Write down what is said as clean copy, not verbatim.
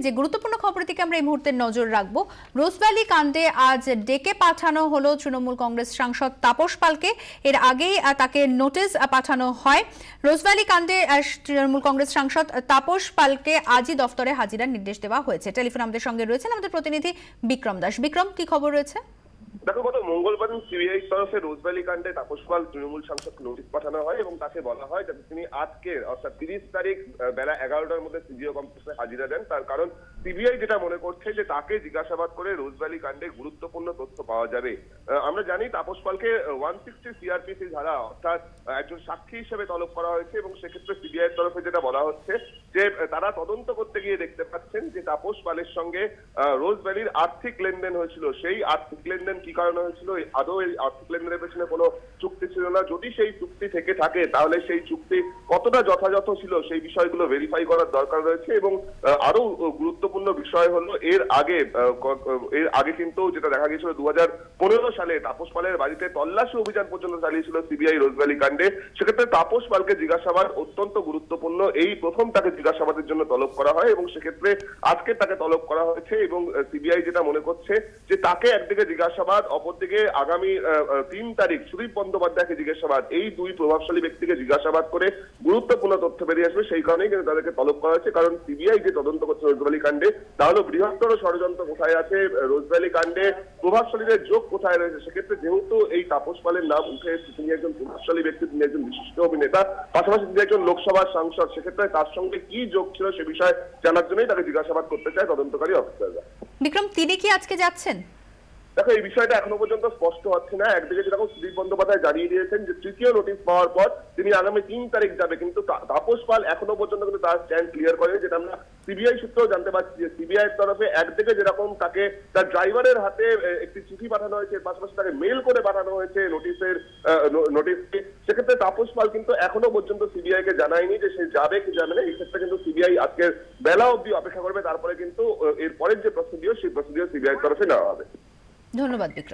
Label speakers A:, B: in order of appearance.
A: যে গুরুত্বপূর্ণ খবরের দিকে আমরা এই মুহূর্তে নজর রাখবো। রোজভ্যালি কাণ্ডে আজ ডেকে পাঠানো হলো তৃণমূল কংগ্রেস সাংসদ তাপস পালকে। এর আগেই তাকে নোটিশ পাঠানো হয়। রোজভ্যালি কাণ্ডে তৃণমূল কংগ্রেস সাংসদ তাপস পালকে আজই দফতরে হাজিরার নির্দেশ দেওয়া হয়েছে। টেলিফোন আমাদের সঙ্গে রয়েছেন আমাদের প্রতিনিধি বিক্রম দাস। বিক্রম, কি খবর রয়েছে?
B: দেখো, গত মঙ্গলবার সিবিআই তরফে রোজভ্যালি কাণ্ডে তাপস পাল তৃণমূল সাংসদকে নোটিশ পাঠানো হয় এবং তাকে বলা হয় যাতে তিনি আজকে অর্থাৎ 30 তারিখ বেলা 11টার মধ্যে সিবিআই কমপ্লেক্সে হাজিরা দেন। তার কারণ সিবিআই যেটা মনে করছে যে তাকে জিজ্ঞাসাবাদ করে রোজভ্যালি কাণ্ডে গুরুত্বপূর্ণ তথ্য পাওয়া যাবে। আমরা জানি তাপস পালকে 160 সিআরপিসি ধারা অর্থাৎ একজন সাক্ষী হিসেবে তলব করা হয়েছে এবং সেক্ষেত্রে সিবিআই এর তরফে যেটা বলা হচ্ছে যে তারা তদন্ত করতে গিয়ে দেখতে পাচ্ছেন যে তাপস পালের সঙ্গে রোজভ্যালির আর্থিক লেনদেন হয়েছিল। সেই আর্থিক লেনদেন কি কারণে হয়েছিল, আদৌ এই আর্থিক লেনদেনের পেছনে কোনো চুক্তি ছিল না, যদি সেই চুক্তি থেকে থাকে তাহলে সেই চুক্তি কতটা যথাযথ ছিল সেই বিষয়গুলো ভেরিফাই করার দরকার রয়েছে। এবং আরো গুরুত্বপূর্ণ বিষয় হলো এর আগে কিন্তু যেটা দেখা গিয়েছিল 2015 সালে তাপস পালের বাড়িতে তল্লাশি অভিযান পর্যন্ত চালিয়েছিল সিবিআই রোজভ্যালি কাণ্ডে। সেক্ষেত্রে তাপস পালকে জিজ্ঞাসাবাদ অত্যন্ত গুরুত্বপূর্ণ। এই প্রথম তাকে জিজ্ঞাসাবাদের জন্য তলব করা হয় এবং সেক্ষেত্রে আজকে তাকে তলব করা হয়েছে এবং সিবিআই যেটা মনে করছে যে তাকে একদিকে জিজ্ঞাসাবাদ, অপরদিকে আগামী 3 তারিখ সুদীপ বন্দ্যোপাধ্যায়কে জিজ্ঞাসাবাদ, এই দুই প্রভাবশালী ব্যক্তিকে জিজ্ঞাসাবাদ করে গুরুত্বপূর্ণ তথ্য বেরিয়ে আসবে। সেই কারণেই কিন্তু তাদেরকে তলব করা হয়েছে। কারণ সিবিআই যে তদন্ত করছে রোজভ্যালি কাণ্ডে তা হলো বৃহত্তর ষড়যন্ত্র কোথায় আছে, রোজভ্যালি কাণ্ডে প্রভাবশালীদের যোগ কোথায় রয়েছে। সেক্ষেত্রে যেহেতু এই তাপস পালের নাম উঠে এসেছে, তিনি একজন প্রভাবশালী ব্যক্তি, তিনি একজন বিশিষ্ট অভিনেতা, পাশাপাশি তিনি একজন লোকসভার সাংসদ, সেক্ষেত্রে তার সঙ্গে কি যোগ ছিল সে বিষয়ে জানার জন্যই তাকে জিজ্ঞাসাবাদ করতে চায় তদন্তকারী অফিসাররা।
A: বিক্রম, তিনি কি আজকে যাচ্ছেন?
B: দেখো, এই বিষয়টা এখনো পর্যন্ত স্পষ্ট হচ্ছে না। একদিকে যেরকম সুদীপ বন্দ্যোপাধ্যায় জানিয়ে দিয়েছেন যে তৃতীয় নোটিশ পাওয়ার পর তিনি আগামী 3 তারিখ যাবে, কিন্তু তাপস পাল এখনো পর্যন্ত কিন্তু তার স্ট্যান্ড ক্লিয়ার করেনি। যেটা আমরা সিবিআই সূত্রেও জানতে পারছি যে সিবিআই এর তরফে একদিকে যেরকম তাকে তার ড্রাইভারের হাতে একটি চিঠি পাঠানো হয়েছে, পাশাপাশি তাকে মেল করে পাঠানো হয়েছে নোটিশটি, সেক্ষেত্রে তাপস পাল কিন্তু এখনো পর্যন্ত সিবিআই কে জানায়নি যে সে যাবে কি যাবে না। এই ক্ষেত্রে কিন্তু সিবিআই আজকের বেলা অবধি অপেক্ষা করবে, তারপরে কিন্তু এর পরের যে প্রসিডিওর সেই প্রসিডিওর সিবিআই এর তরফে নেওয়া হবে।
A: ধন্যবাদ বিক্রম।